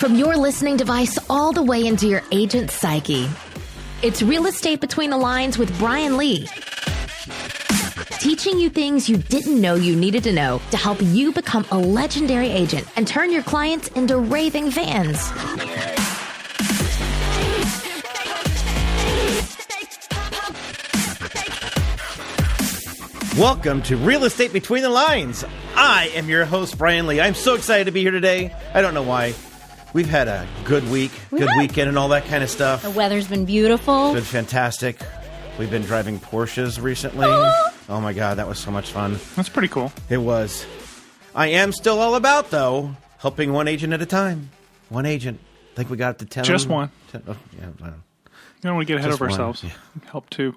from your listening device all the way into your agent's psyche. It's Real Estate Between the Lines with Brian Lee. Teaching you things you didn't know you needed to know to help you become a legendary agent and turn your clients into raving fans. Welcome to Real Estate Between the Lines. I am your host, Brian Lee. I'm so excited to be here today. I don't know why. We've had a good week, good weekend, and all that kind of stuff. The weather's been beautiful. It's been fantastic. We've been driving Porsches recently. Oh my God, that was so much fun. That's pretty cool. It was. I am still all about, though, helping one agent at a time. One agent. I think we got up to 10. Just one. 10, yeah, You don't want to get ahead of ourselves. Yeah. Help two.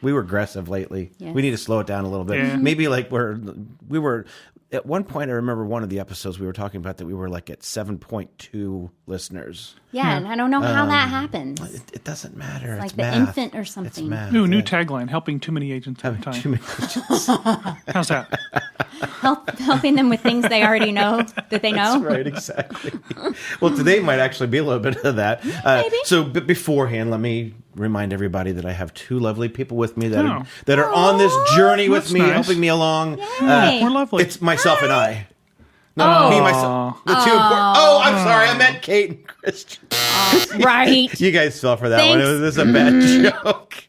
We were aggressive lately. Yeah. We need to slow it down a little bit. Yeah. Maybe like we were at one point. I remember one of the episodes we were talking about that we were like at 7.2 listeners. Yeah, and I don't know how that happens. It doesn't matter. Like it's the math. infant or It's something. math. Ooh, new Yeah. tagline, helping too many agents at a time. Too many agents. How's that? Helping them with things they already know that they know. That's right, exactly. Well, today might actually be a little bit of that. Maybe. So beforehand, let me remind everybody that I have two lovely people with me that are on this journey with That's me, nice. helping me along. Yay. We're lovely. It's myself and I. No, Oh. me, myself. The two important. Oh, I'm sorry. I meant Cate and Christian. Right. You guys fell for that Thanks. one. This is a bad joke.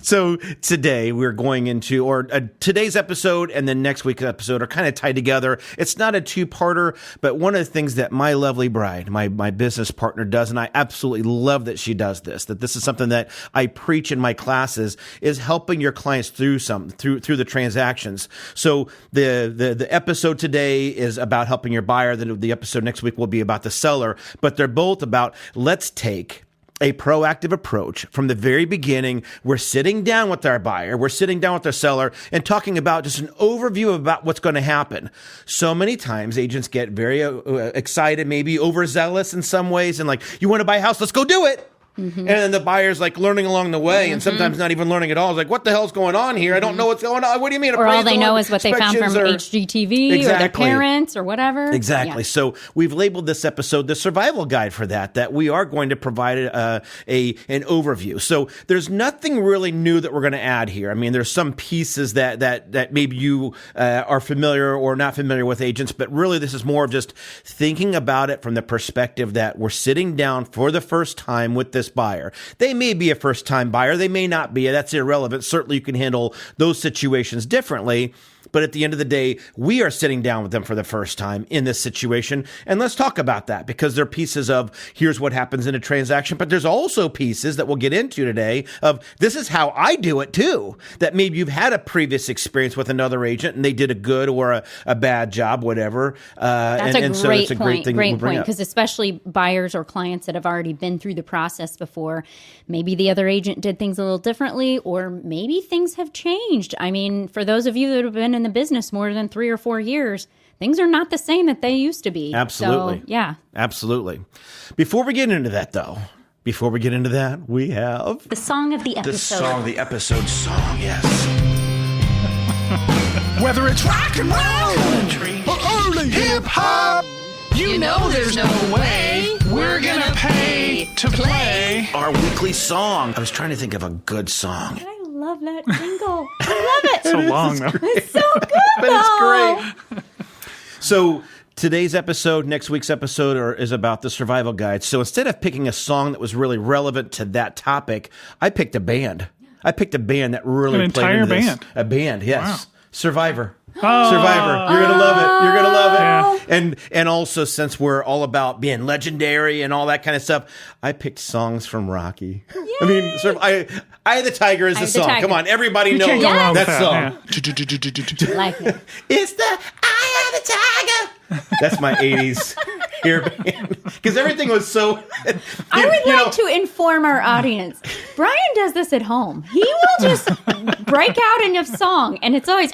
So today we're going into, today's episode and then next week's episode are kind of tied together. It's not a two-parter, but one of the things that my lovely bride, my business partner does, and I absolutely love that she does this, that this is something that I preach in my classes, is helping your clients through the transactions. So the episode today is about helping your buyer. The episode next week will be about the seller, but they're both about let's take a proactive approach from the very beginning. We're sitting down with our buyer, we're sitting down with our seller and talking about just an overview about what's going to happen. So many times agents get very excited, maybe overzealous in some ways, and like, you want to buy a house, let's go do it. Mm-hmm. And then the buyer's like learning along the way, and sometimes not even learning at all. It's like, what the hell's going on here? I don't know what's going on. What do you mean? Or all they know is what they found from HGTV or their Exactly. parents or whatever. Exactly. Yeah. So we've labeled this episode the survival guide for that we are going to provide an overview. So there's nothing really new that we're going to add here. I mean, there's some pieces that maybe you are familiar or not familiar with agents, but really this is more of just thinking about it from the perspective that we're sitting down for the first time with this buyer. They may be a first-time buyer. They may not be. That's irrelevant. Certainly you can handle those situations differently. But at the end of the day, we are sitting down with them for the first time in this situation. And let's talk about that, because there are pieces of here's what happens in a transaction. But there's also pieces that we'll get into today of this is how I do it too. That maybe you've had a previous experience with another agent and they did a good or a bad job, whatever. That's So it's a great thing Great to bring point. up. Because especially buyers or clients that have already been through the process before, maybe the other agent did things a little differently, or maybe things have changed. I mean, for those of you that have been in the business more than 3 or 4 years, things are not the same that they used to be. Absolutely. So, yeah. Absolutely. Before we get into that, though, we have The song of the episode. the episode song, yes. Whether it's rock and roll, country, or early hip hop, you know there's no way we're gonna pay to play Our weekly song. I was trying to think of a good song. I love that jingle. I love it. So long, though. It's so good, But it's great. So today's episode, next week's episode is about the survival guide. So instead of picking a song that was really relevant to that topic, I picked a band. I picked a band that really An played entire into this. band? A band, yes. Wow. Survivor. Oh. Survivor. You're going to love it. You're going to love it. Yeah. And also, since we're all about being legendary and all that kind of stuff, I picked songs from Rocky. I mean, Eye of the Tiger is the Eye of the song. Tiger. Come on, everybody You knows can't go wrong with that that. song. Like it. It's the Eye of the Tiger. That's my 80s hair band. Because everything was so... I would like to inform our audience. Brian does this at home. He will just break out in a song, and it's always...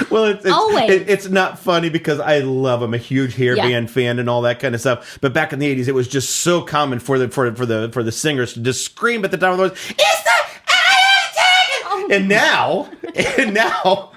Well, it's Always. it's not funny because I love I'm a huge hair band fan and all that kind of stuff. But back in the 80s, it was just so common for the singers to just scream at the top of their voice, "It's the Eye of the Tiger!" And now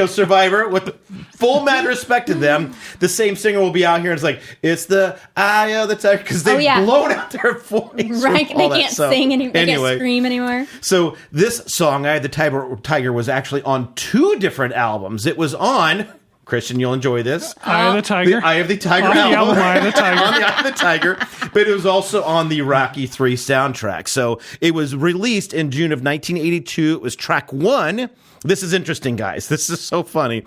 Survivor, with full mad respect to them, the same singer will be out here and it's like, it's the eye of the tiger, because they've blown out their voice. Right, they can't sing anymore. They can't scream anymore. So this song, Eye of the Tiger, was actually on 2 different albums. It was on... Christian, you'll enjoy this. Eye of the Tiger. The Eye of the Tiger on album. The album Eye of the Tiger. On the Eye of the Tiger. But it was also on the Rocky III soundtrack. So it was released in June of 1982. It was track 1. This is interesting, guys. This is so funny.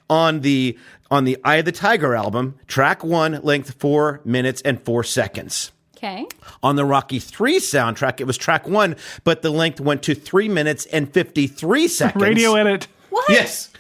On the Eye of the Tiger album, track 1, length 4 minutes and 4 seconds. Okay. On the Rocky III soundtrack, it was track 1, but the length went to 3 minutes and 53 seconds. Radio edit. What? Yes.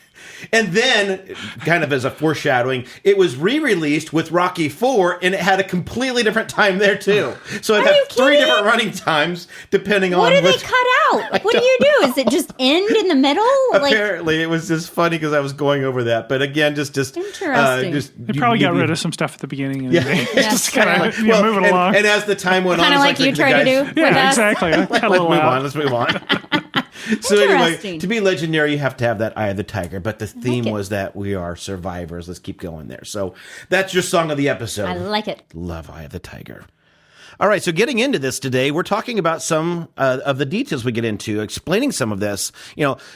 And then, kind of as a foreshadowing, it was re-released with Rocky IV, and it had a completely different time there, too. So it had 3 different running times, depending on what which... What do they cut out? What do you do? Is it just end in the middle? Apparently, it was just funny because I was going over that. But again, just interesting. They probably got rid of some stuff at the beginning. And Yeah. just kind of move it along. And as the time went on... Kind of like you tried to do with us. Exactly. Let's move on. So anyway, to be legendary, you have to have that Eye of the Tiger. But the theme was that we are survivors. Let's keep going there. So that's your song of the episode. I like it. Love Eye of the Tiger. All right, so getting into this today, we're talking about some of the details we get into, explaining some of this.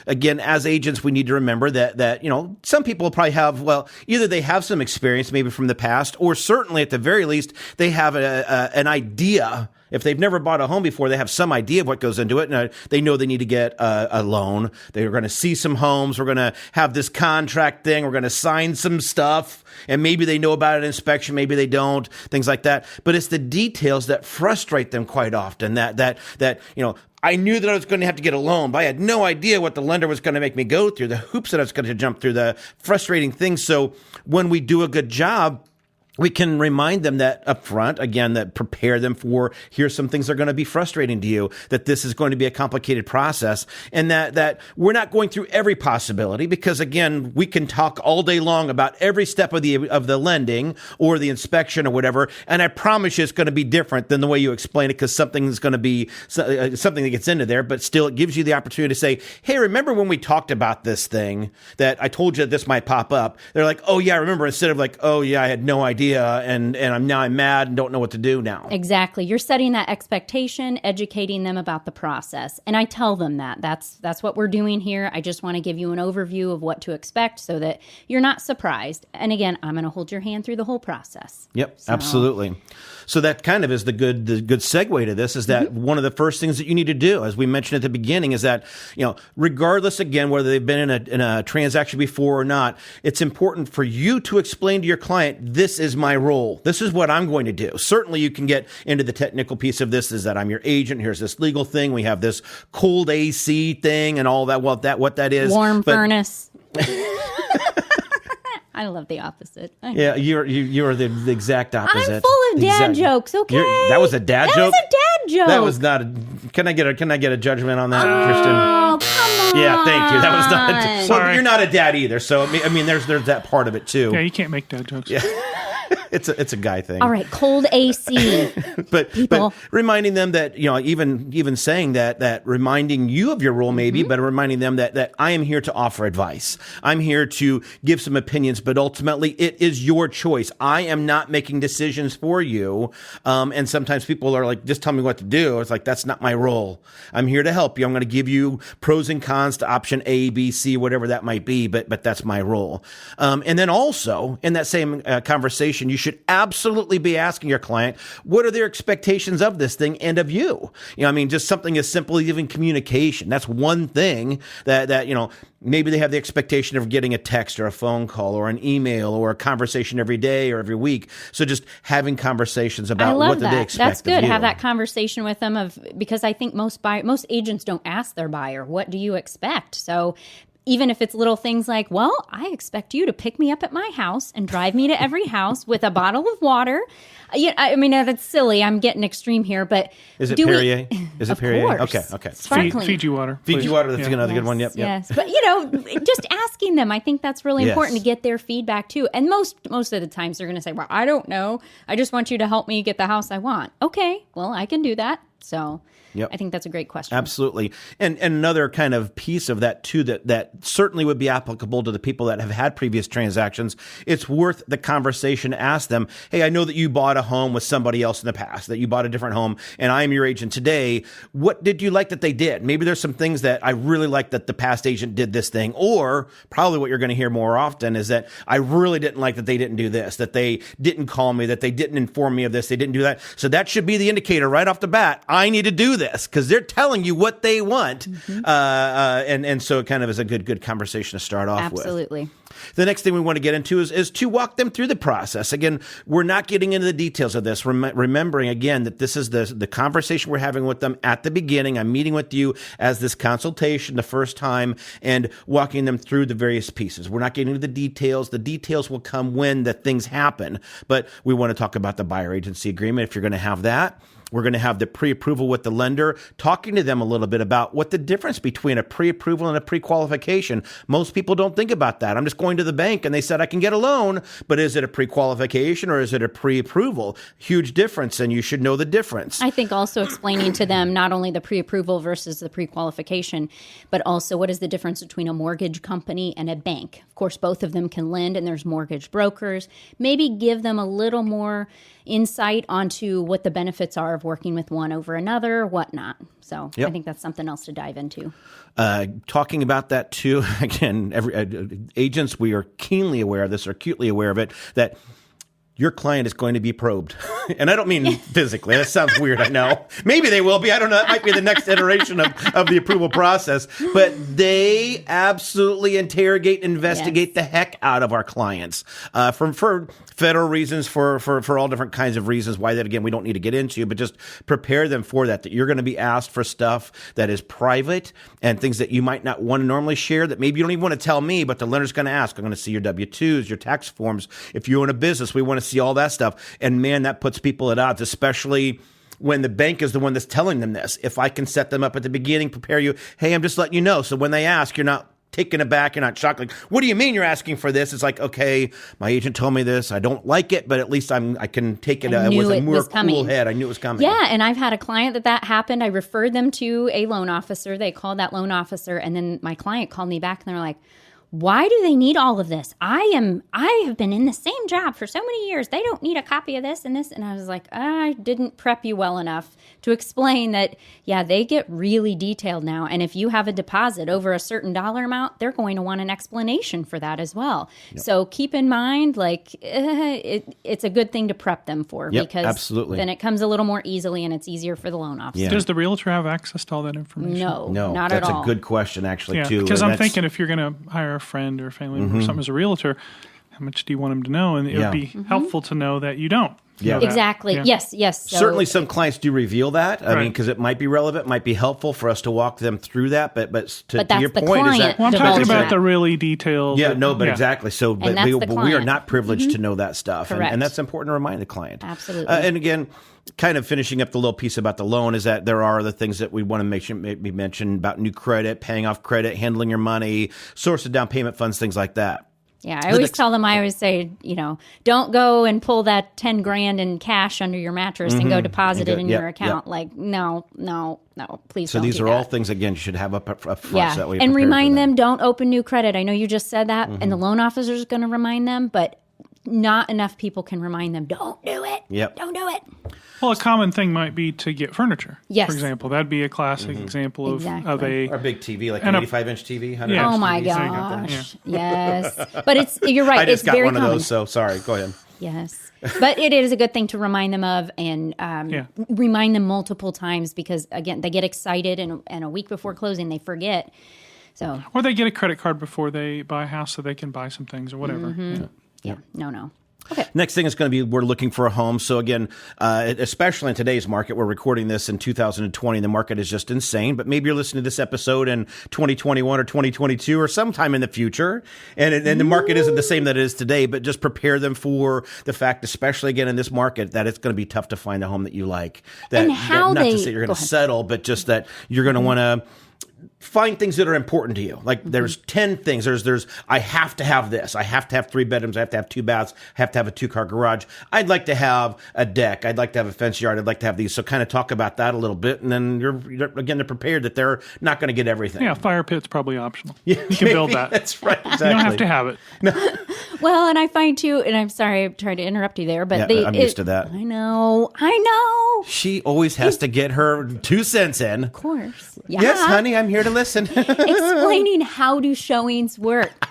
Again, as agents, we need to remember that some people probably have, either they have some experience maybe from the past, or certainly at the very least, they have an idea. If they've never bought a home before, they have some idea of what goes into it, and they know they need to get a loan. They're going to see some homes. We're going to have this contract thing. We're going to sign some stuff, and maybe they know about an inspection, maybe they don't, things like that. But it's the details that frustrate them quite often. That I knew that I was going to have to get a loan, but I had no idea what the lender was going to make me go through, the hoops that I was going to jump through, the frustrating things. So when we do a good job, we can remind them that up front, again, that prepare them for, here's some things that are going to be frustrating to you, that this is going to be a complicated process, and that we're not going through every possibility, because again, we can talk all day long about every step of the lending or the inspection or whatever, and I promise you it's going to be different than the way you explain it, because something is going to be something that gets into there, but still it gives you the opportunity to say, hey, remember when we talked about this thing that I told you that this might pop up? They're like, oh yeah, I remember, instead of like, oh yeah, I had no idea. And I'm mad and don't know what to do now. Exactly. You're setting that expectation, educating them about the process. And I tell them that. That's what we're doing here. I just want to give you an overview of what to expect so that you're not surprised. And again, I'm going to hold your hand through the whole process. Yep, absolutely. So that kind of is the good segue to this, is that one of the first things that you need to do, as we mentioned at the beginning, is that, regardless, again, whether they've been in a transaction before or not, it's important for you to explain to your client, this is my role. This is what I'm going to do. Certainly you can get into the technical piece of this, is that I'm your agent. Here's this legal thing. We have this cold AC thing and all that. What that is. Warm furnace. I love the opposite. Yeah, you are the exact opposite. I'm full of dad jokes. Okay, that was a dad joke. That was a dad joke. That was not a. Can I get a judgment on that, Kristen? Oh, come on. Yeah, thank you. That was not. Sorry. Well, you're not a dad either, so I mean, there's that part of it too. Yeah, you can't make dad jokes. Yeah. It's a guy thing. All right, cold AC. but reminding them that, even saying that reminding you of your role maybe, but reminding them that I am here to offer advice. I'm here to give some opinions, but ultimately it is your choice. I am not making decisions for you. And sometimes people are like, just tell me what to do. It's like, that's not my role. I'm here to help you. I'm going to give you pros and cons to option A, B, C, whatever that might be, but that's my role. And then also in that same conversation, you should absolutely be asking your client, what are their expectations of this thing and of you? Just something as simple as even communication. That's one thing that maybe they have the expectation of getting a text or a phone call or an email or a conversation every day or every week. So just having conversations about what do they expect That's good. of you. Have that conversation with them because I think most agents don't ask their buyer, what do you expect? So even if it's little things like, well, I expect you to pick me up at my house and drive me to every house with a bottle of water. That's silly. I'm getting extreme here, but is it Perrier? Is it Perrier? Course. Okay. Sparkling. Fiji water. Fiji water. That's another good one. Yep. Yes. But just asking them, I think that's really important to get their feedback too. And most of the times they're going to say, well, I don't know. I just want you to help me get the house I want. Okay. Well, I can do that. So Yep. I think that's a great question. Absolutely. And another kind of piece of that too, that certainly would be applicable to the people that have had previous transactions. It's worth the conversation to ask them, hey, I know that you bought a home with somebody else in the past, that you bought a different home, and I'm your agent today. What did you like that they did? Maybe there's some things that I really like that the past agent did this thing, or probably what you're going to hear more often is that I really didn't like that they didn't do this, that they didn't call me, that they didn't inform me of this, they didn't do that. So that should be the indicator right off the bat. I need to do this because they're telling you what they want. And so it kind of is a good conversation to start off with. Absolutely. The next thing we want to get into is to walk them through the process. Again, we're not getting into the details of this. Remembering, again, that this is the conversation we're having with them at the beginning. I'm meeting with you as this consultation the first time and walking them through the various pieces. We're not getting into the details. The details will come when the things happen. But we want to talk about the buyer agency agreement if you're going to have that. We're going to have the pre-approval with the lender, talking to them a little bit about what the difference between a pre-approval and a pre-qualification. Most people don't think about that. I'm just going to the bank and they said I can get a loan, but is it a pre-qualification or is it a pre-approval? Huge difference, and you should know the difference. I think also explaining to them not only the pre-approval versus the pre-qualification, but also what is the difference between a mortgage company and a bank. Of course, both of them can lend, and there's mortgage brokers. Maybe give them a little more insight onto what the benefits are of working with one over another, whatnot. So I think that's something else to dive into. Talking about that too, again, agents, we are keenly aware of this or acutely aware of it, that your client is going to be probed. And I don't mean physically. That sounds weird, I know. Maybe they will be. I don't know. That might be the next iteration of the approval process. But they absolutely interrogate, investigate the heck out of our clients for federal reasons, for all different kinds of reasons. Why that, again, we don't need to get into, but just prepare them for that you're going to be asked for stuff that is private and things that you might not want to normally share that maybe you don't even want to tell me, but the lender's going to ask. I'm going to see your W-2s, your tax forms. If you own a business, we want to see all that stuff. And man, that puts people at odds, especially when the bank is the one that's telling them this. If I can set them up at the beginning, prepare you, hey, I'm just letting you know. So when they ask, you're not taken aback, you're not shocked. Like, what do you mean you're asking for this? It's like, okay, my agent told me this. I don't like it, but at least I can take it with a more cool head. I knew it was coming. Yeah, and I've had a client that happened. I referred them to a loan officer. They called that loan officer, and then my client called me back, and they're like, why do they need all of this? I have been in the same job for so many years. They don't need a copy of this and this. And I was like, I didn't prep you well enough to explain that, they get really detailed now. And if you have a deposit over a certain dollar amount, they're going to want an explanation for that as well. Yep. So keep in mind, it's a good thing to prep them for because absolutely. Then it comes a little more easily and it's easier for the loan officer. Yeah. Does the realtor have access to all that information? No, not at all. That's a good question, actually, too. Because I'm thinking if you're going to hire a friend or family member or something as a realtor, how much do you want them to know? And it would be helpful to know that you don't. Yeah, exactly. Yeah. Yes. So, certainly, some clients do reveal that. I mean, because it might be relevant, might be helpful for us to walk them through that. But to your point, is that I'm talking about the really detailed. Exactly. So, but we are not privileged to know that stuff, and that's important to remind the client. Absolutely. And again, kind of finishing up the little piece about the loan is that there are other things that we want to maybe mention about new credit, paying off credit, handling your money, source of down payment funds, things like that. Yeah, I always say, don't go and pull that $10,000 in cash under your mattress and go deposit it in your account. Like, no, please so don't these do are that. all things, again, you should have up front. Yeah, So that way and remind them, don't open new credit. I know you just said that, and the loan officer is going to remind them, but not enough people can remind them, don't do it. Yep. Don't do it. Well, a common thing might be to get furniture. Yes. For example, that'd be a classic example of a... Or a big TV, like an 85-inch TV, 100-inch Oh, my TV. gosh. Yes. But you're right. I just got very one common. of those, so sorry. Go ahead. Yes. But it is a good thing to remind them of and remind them multiple times because, again, they get excited and a week before closing, they forget. So. Or they get a credit card before they buy a house so they can buy some things or whatever. Yeah. No. Okay. Next thing is going to be we're looking for a home. So again, especially in today's market, we're recording this in 2020. The market is just insane. But maybe you're listening to this episode in 2021 or 2022 or sometime in the future, and the market isn't the same that it is today. But just prepare them for the fact, especially again in this market, that it's going to be tough to find a home that you like. Not to say you're going to settle, but just that you're going to want to find things that are important to you. Like there's 10 things. There's I have to have this. I have to have 3 bedrooms. I have to have 2 baths. I have to have a 2-car garage. I'd like to have a deck. I'd like to have a fenced yard. I'd like to have these. So kind of talk about that a little bit. And then they're prepared that they're not going to get everything. Yeah, fire pit's probably optional. Yeah, you can build that. That's right. Exactly. You don't have to have it. No. Well, and I find too, and I'm sorry, I'm trying to interrupt you there, but I'm used to that. I know. She always has to get her 2 cents in. Of course. Yeah. Yes, honey, I'm here to listen. Explaining how do showings work.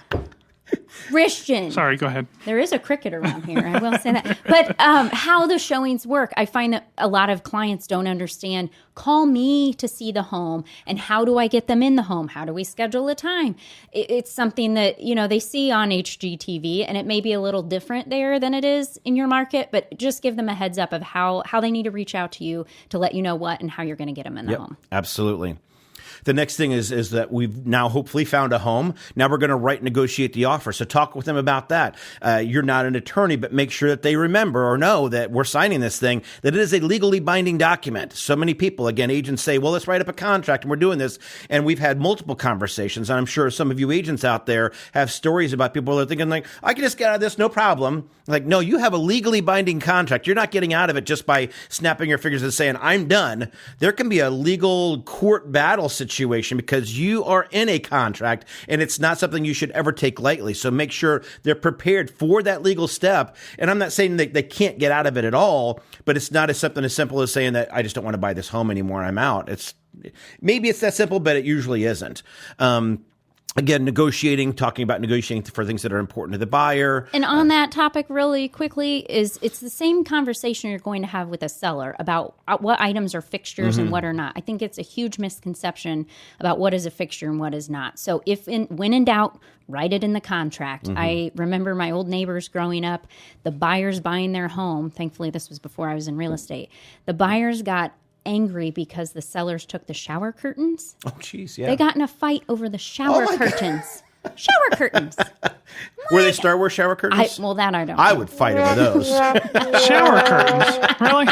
Christian. Sorry, go ahead. There is a cricket around here, I will say that. But how the showings work, I find that a lot of clients don't understand. Call me to see the home, and how do I get them in the home? How do we schedule a time? It's something that, they see on HGTV, and it may be a little different there than it is in your market, but just give them a heads up of how they need to reach out to you to let you know what and how you're going to get them in the home. Absolutely. The next thing is that we've now hopefully found a home. Now we're going to write and negotiate the offer. So talk with them about that. You're not an attorney, but make sure that they remember or know that we're signing this thing, that it is a legally binding document. So many people, again, agents say, well, let's write up a contract and we're doing this. And we've had multiple conversations. And I'm sure some of you agents out there have stories about people that are thinking like, I can just get out of this, no problem. Like, no, you have a legally binding contract. You're not getting out of it just by snapping your fingers and saying, I'm done. There can be a legal court battle situation because you are in a contract and it's not something you should ever take lightly. So make sure they're prepared for that legal step. And I'm not saying that they can't get out of it at all, but it's not something as simple as saying that I just don't want to buy this home anymore. I'm out. Maybe it's that simple, but it usually isn't. Again, talking about negotiating for things that are important to the buyer. And on that topic really quickly it's the same conversation you're going to have with a seller about what items are fixtures and what are not. I think it's a huge misconception about what is a fixture and what is not. So when in doubt, write it in the contract. I remember my old neighbors growing up, the buyers buying their home. Thankfully, this was before I was in real estate. The buyers got angry because the sellers took the shower curtains. Oh, jeez, yeah. They got in a fight over the shower curtains. Shower curtains. Were they Star Wars shower curtains? That I don't know. I would fight over those. Shower curtains? Really?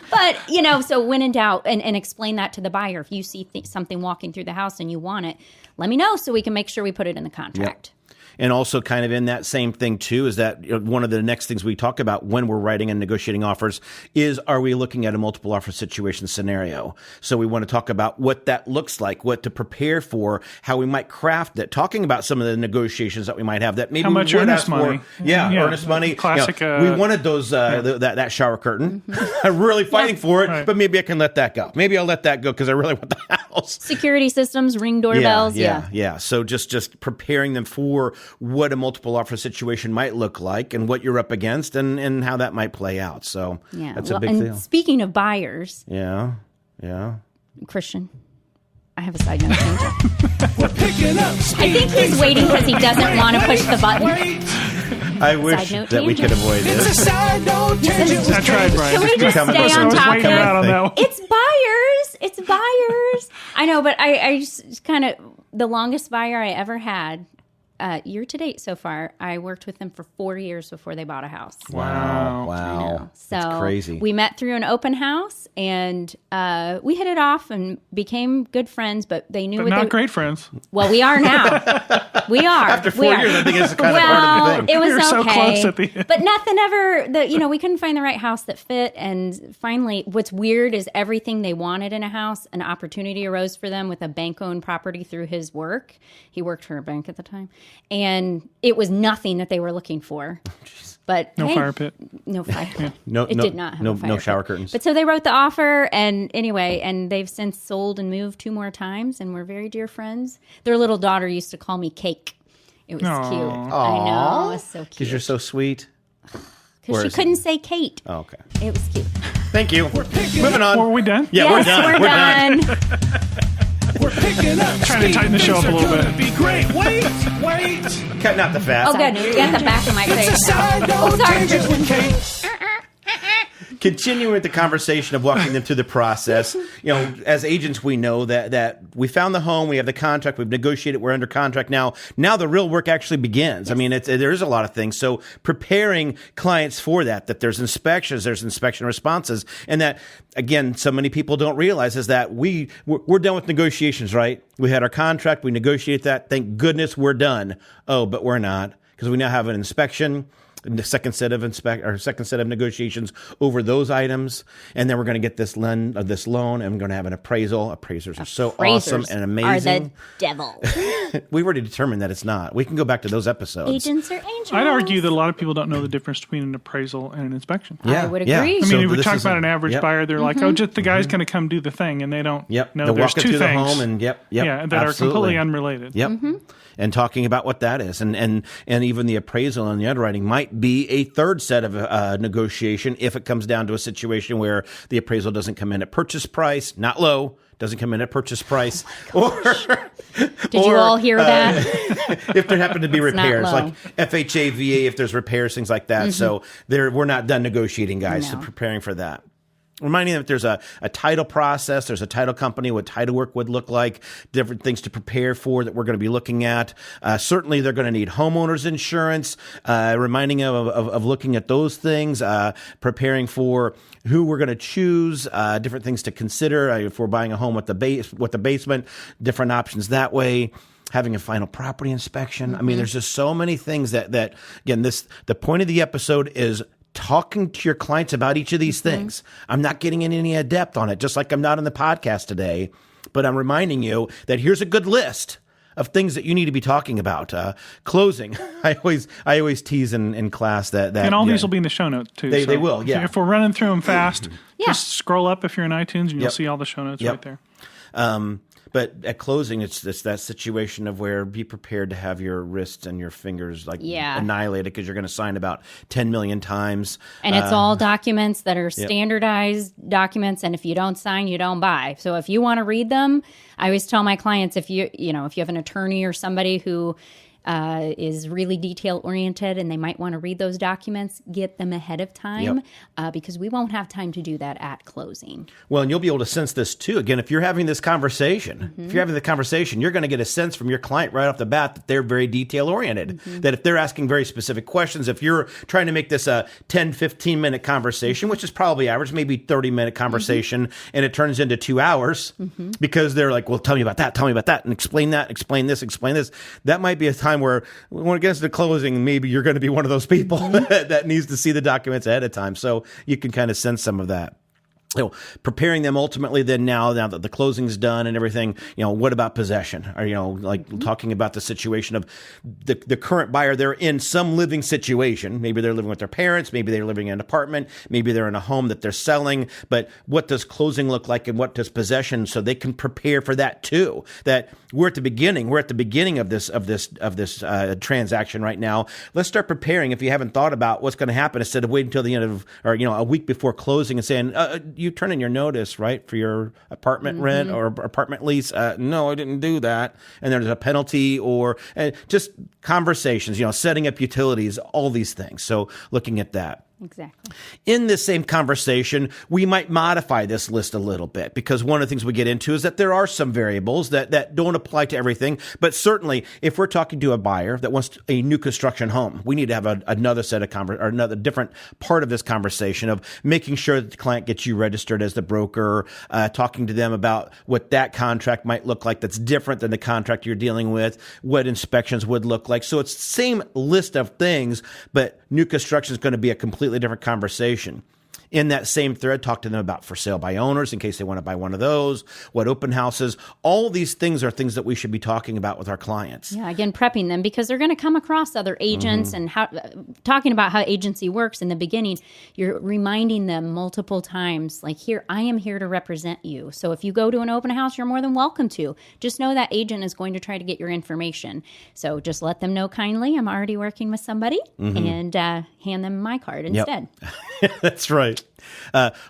But, so when in doubt, and explain that to the buyer. If you see something walking through the house and you want it, let me know so we can make sure we put it in the contract. Yep. And also kind of in that same thing, too, is that one of the next things we talk about when we're writing and negotiating offers is, are we looking at a multiple offer situation scenario? So we want to talk about what that looks like, what to prepare for, how we might craft it, talking about some of the negotiations that we might have that maybe how much earnest money. Earnest money. Classic. We wanted those that shower curtain. I'm really fighting for it, but maybe I can let that go. Maybe I'll let that go because I really want the house. Security systems, ring doorbells. Yeah. So just preparing them for what a multiple offer situation might look like and what you're up against and how that might play out. So that's a big deal. Speaking of buyers. Yeah. Christian, I have a side note. We're picking up I think he's waiting because he doesn't want to push the button. I wish that we could avoid It's a this. side note tangent. I tried, Brian. Can we just Come stay closer. on I was topic? Waiting out on that one. It's buyers. I know, but I just kind of, the longest buyer I ever had, year to date so far, I worked with them for 4 years before they bought a house. Wow. So That's crazy. We met through an open house, and we hit it off and became good friends. But they knew But not great friends. Well, we are now. We are After 4 years, I think it's kind of part of the thing. It was We were so okay, close at the end. but nothing ever. We couldn't find the right house that fit. And finally, what's weird is everything they wanted in a house, an opportunity arose for them with a bank-owned property through his work. He worked for a bank at the time. And it was nothing that they were looking for. But No fire pit. No fire. It did not have a fire no pit. shower curtains. But so they wrote the offer, and anyway, and they've since sold and moved 2 more times, and we're very dear friends. Their little daughter used to call me Cake. It was Aw. cute. I know. It was so cute. Because you're so sweet. Because she couldn't say Kate. Oh, okay. It was cute. Thank you. Moving on. Were we done? Yeah, Yes, we're done. We're picking up Trying to tighten the show up a little bit. Be great. Wait. Cutting out the fat. Oh, good. You got the back of my It's a face. side note Oh, sorry. tangent with Kate. continuing with the conversation of walking them through the process. As agents, we know that we found the home, we have the contract, we've negotiated, we're under contract now. Now the real work actually begins. Yes. I mean, there is a lot of things. So preparing clients for that there's inspections, there's inspection responses, and that, again, so many people don't realize is that we're done with negotiations, right? We had our contract, we negotiated that. Thank goodness we're done. Oh, but we're not, because we now have an inspection, the second set of negotiations over those items, and then we're going to get this loan, and we're going to have an appraisal. Appraisers are so awesome and amazing. Are the devil. We've already determined that it's not. We can go back to those episodes. Agents are angels. I'd argue that a lot of people don't know the difference between an appraisal and an inspection. I would agree. I mean, So if we talk about an average buyer, they're like, "Oh, just the guy's going to come do the thing," and they don't know They're there's walking two through things. the home and that absolutely. Are completely unrelated. Yep. And talking about what that is, and even the appraisal and the underwriting might be a third set of negotiation if it comes down to a situation where the appraisal doesn't come in at purchase price, not low, doesn't come in at purchase price, Did you all hear that? if there happen to be repairs, not low. like FHA, VA, if there's repairs, things like that. So we're not done negotiating, guys. So preparing for that. Reminding them that there's a title process, there's a title company, what title work would look like, different things to prepare for that we're going to be looking at. Certainly, they're going to need homeowners insurance, reminding them of looking at those things, preparing for who we're going to choose, different things to consider if we're buying a home with the basement, different options that way. Having a final property inspection. I mean, there's just so many things that again, the point of the episode is talking to your clients about each of these things. I'm not getting in any depth on it, just like I'm not on the podcast today, but I'm reminding you that here's a good list of things that you need to be talking about. Closing. I always tease in class that and all these will be in the show notes too. They will, yeah. If we're running through them fast, just scroll up if you're in iTunes and you'll see all the show notes right there. But at closing, it's that situation of where be prepared to have your wrists and your fingers annihilated because you're going to sign about 10 million times. And it's all documents that are standardized documents. And if you don't sign, you don't buy. So if you want to read them, I always tell my clients, if you have an attorney or somebody who is really detail oriented and they might want to read those documents, get them ahead of time because we won't have time to do that at closing. Well, and you'll be able to sense this too. Again, if you're having this conversation, you're going to get a sense from your client right off the bat that they're very detail oriented, that if they're asking very specific questions, if you're trying to make this a 10, 15 minute conversation, which is probably average, maybe 30-minute conversation, and it turns into 2 hours because they're like, well, tell me about that, and explain that, explain this. That might be a time where when it gets to closing, maybe you're going to be one of those people that needs to see the documents ahead of time. So you can kind of sense some of that. Preparing them ultimately then now that the closing's done and everything, what about possession? Or, talking about the situation of the current buyer, they're in some living situation. Maybe they're living with their parents. Maybe they're living in an apartment. Maybe they're in a home that they're selling. But what does closing look like and what does possession, so they can prepare for that too? That we're at the beginning of this transaction right now. Let's start preparing. If you haven't thought about what's going to happen, instead of waiting until the end of, or a week before closing and saying, you turn in your notice, right, for your apartment rent or apartment lease. No, I didn't do that. And there's a penalty or just conversations, setting up utilities, all these things. So looking at that. Exactly. In this same conversation, we might modify this list a little bit because one of the things we get into is that there are some variables that don't apply to everything. But certainly, if we're talking to a buyer that wants a new construction home, we need to have another set of or another different part of this conversation of making sure that the client gets you registered as the broker, talking to them about what that contract might look like that's different than the contract you're dealing with, what inspections would look like. So it's the same list of things, but new construction is going to be a completely different conversation. In that same thread, talk to them about for sale by owners in case they want to buy one of those, what open houses. All these things are things that we should be talking about with our clients. Yeah, again, prepping them because they're going to come across other agents and talking about how agency works in the beginning. You're reminding them multiple times, like, I am here to represent you. So if you go to an open house, you're more than welcome to. Just know that agent is going to try to get your information. So just let them know kindly, I'm already working with somebody, and hand them my card instead. That's right.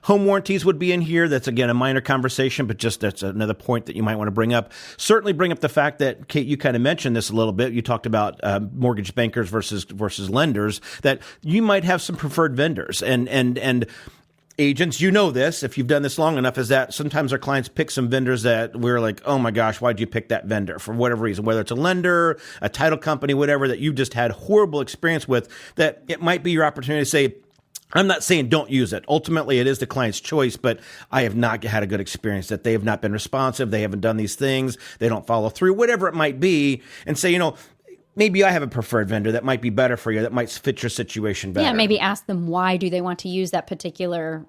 Home warranties would be in here. That's, again, a minor conversation, but just that's another point that you might want to bring up. Certainly bring up the fact that, Cate, you kind of mentioned this a little bit. You talked about mortgage bankers versus lenders, that you might have some preferred vendors. And agents, you know this, if you've done this long enough, is that sometimes our clients pick some vendors that we're like, oh my gosh, why'd you pick that vendor for whatever reason, whether it's a lender, a title company, whatever, that you've just had horrible experience with, that it might be your opportunity to say, I'm not saying don't use it. Ultimately, it is the client's choice, but I have not had a good experience, that they have not been responsive, they haven't done these things, they don't follow through, whatever it might be, and say, maybe I have a preferred vendor that might be better for you, that might fit your situation better. Yeah, maybe ask them why do they want to use that particular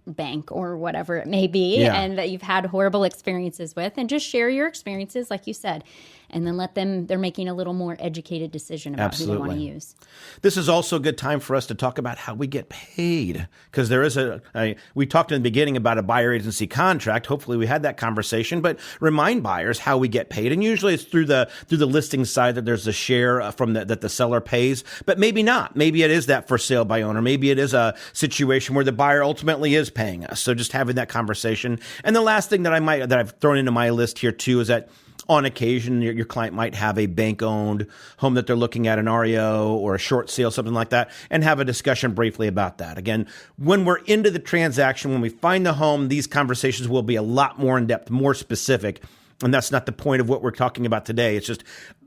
bank or whatever it may be, and that you've had horrible experiences with, and just share your experiences, like you said, and then let them, they're making a little more educated decision about who they want to use. This is also a good time for us to talk about how we get paid, because there is we talked in the beginning about a buyer agency contract. Hopefully we had that conversation, but remind buyers how we get paid. And usually it's through the listing side that there's a share from that the seller pays, but maybe not. Maybe it is that for sale by owner. Maybe it is a situation where the buyer ultimately is paying us. So just having that conversation. And the last thing that I've thrown into my list here too is that on occasion, your client might have a bank-owned home that they're looking at, an REO or a short sale, something like that, and have a discussion briefly about that. Again, when we're into the transaction, when we find the home, these conversations will be a lot more in-depth, more specific, and that's not the point of what we're talking about today. It's just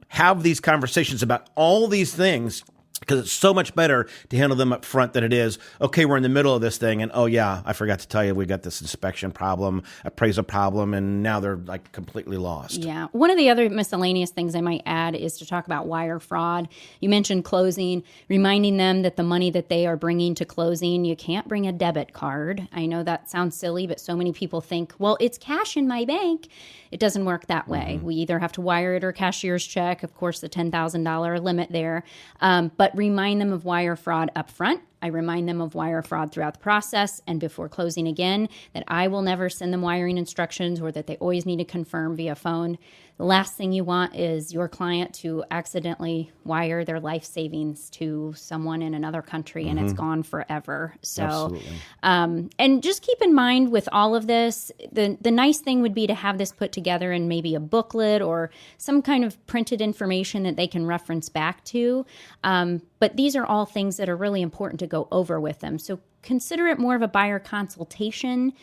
have these conversations about all these things, because it's so much better to handle them up front than it is, okay, we're in the middle of this thing, and oh yeah, I forgot to tell you, we got this inspection problem, appraisal problem, and now they're like completely lost. Yeah. One of the other miscellaneous things I might add is to talk about wire fraud. You mentioned closing, reminding them that the money that they are bringing to closing, you can't bring a debit card. I know that sounds silly, but so many people think, well, it's cash in my bank. It doesn't work that way. We either have to wire it or cashier's check, of course, the $10,000 limit there, but remind them of wire fraud up front. I remind them of wire fraud throughout the process and before closing again, that I will never send them wiring instructions or that they always need to confirm via phone. The last thing you want is your client to accidentally wire their life savings to someone in another country and it's gone forever. So, and just keep in mind with all of this, the nice thing would be to have this put together in maybe a booklet or some kind of printed information that they can reference back to. But these are all things that are really important to go over with them. So consider it more of a buyer consultation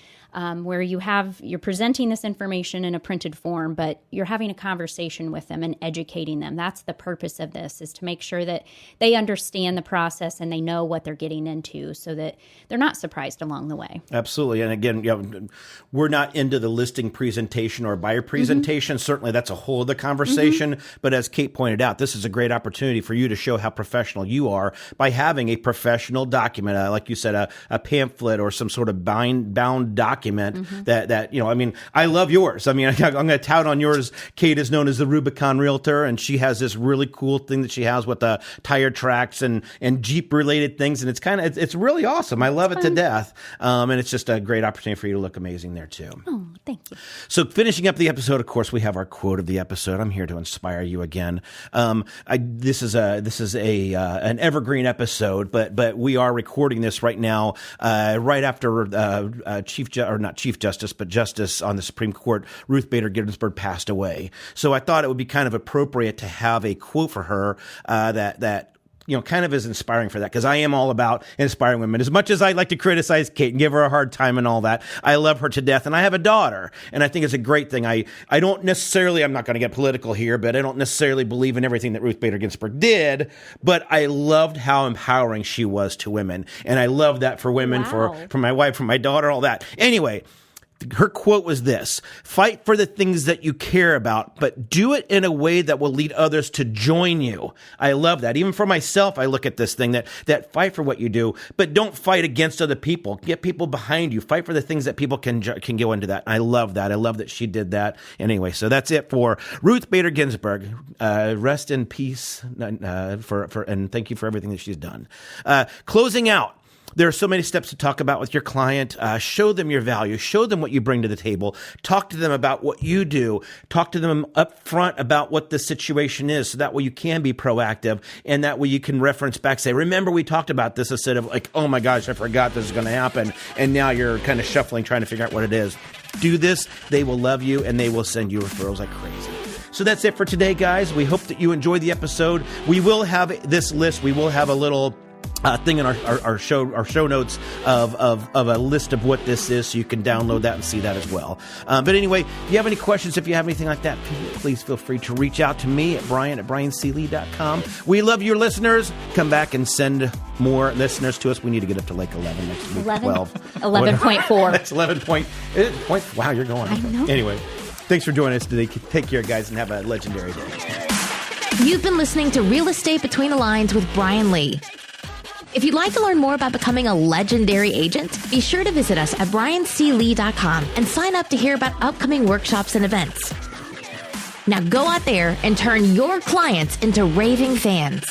where you're presenting this information in a printed form, but you're having a conversation with them and educating them. That's the purpose of this, is to make sure that they understand the process and they know what they're getting into so that they're not surprised along the way. Absolutely. And again, we're not into the listing presentation or buyer presentation. Certainly that's a whole other conversation. But as Cate pointed out, this is a great opportunity for you to show how professional you are by having a professional document, like you said, a pamphlet or some sort of bound document that I love yours. I mean, I'm going to tout on yours. Cate is known as the Rubicon Realtor, and she has this really cool thing that she has with the tire tracks and Jeep related things. And it's really awesome. I love it to death. And it's just a great opportunity for you to look amazing there too. Oh, thank you. So finishing up the episode, of course, we have our quote of the episode. I'm here to inspire you again. This is an evergreen episode, but we are recording this right now, right after Justice on the Supreme Court, Ruth Bader Ginsburg, passed away. So I thought it would be kind of appropriate to have a quote for her that kind of is inspiring for that, because I am all about inspiring women. As much as I like to criticize Cate and give her a hard time and all that, I love her to death, and I have a daughter, and I think it's a great thing. I don't necessarily, I'm not going to get political here, but I don't necessarily believe in everything that Ruth Bader Ginsburg did, but I loved how empowering she was to women, and I love that for women, for my wife, for my daughter, all that. Anyway, her quote was this: fight for the things that you care about, but do it in a way that will lead others to join you. I love that. Even for myself, I look at this thing that fight for what you do, but don't fight against other people. Get people behind you. Fight for the things that people can go into that. I love that. I love that she did that. Anyway, so that's it for Ruth Bader Ginsburg. Rest in peace, and thank you for everything that she's done. Closing out. There are so many steps to talk about with your client. Show them your value. Show them what you bring to the table. Talk to them about what you do. Talk to them up front about what the situation is, so that way you can be proactive, and that way you can reference back, say, remember we talked about this, instead of like, oh my gosh, I forgot this is going to happen, and now you're kind of shuffling, trying to figure out what it is. Do this. They will love you, and they will send you referrals like crazy. So that's it for today, guys. We hope that you enjoyed the episode. We will have this list. We will have a little thing in our show notes of a list of what this is, so you can download that and see that as well. But anyway, if you have any questions, if you have anything like that, please feel free to reach out to me at brian@brianclee.com. We love your listeners. Come back and send more listeners to us. We need to get up to like 11 next week. 12. 11.4. That's 11 point. Wow, you're going. I know. Anyway, thanks for joining us today. Take care, guys, and have a legendary day. You've been listening to Real Estate Between the Lines with Brian Lee. If you'd like to learn more about becoming a legendary agent, be sure to visit us at brianclee.com and sign up to hear about upcoming workshops and events. Now go out there and turn your clients into raving fans.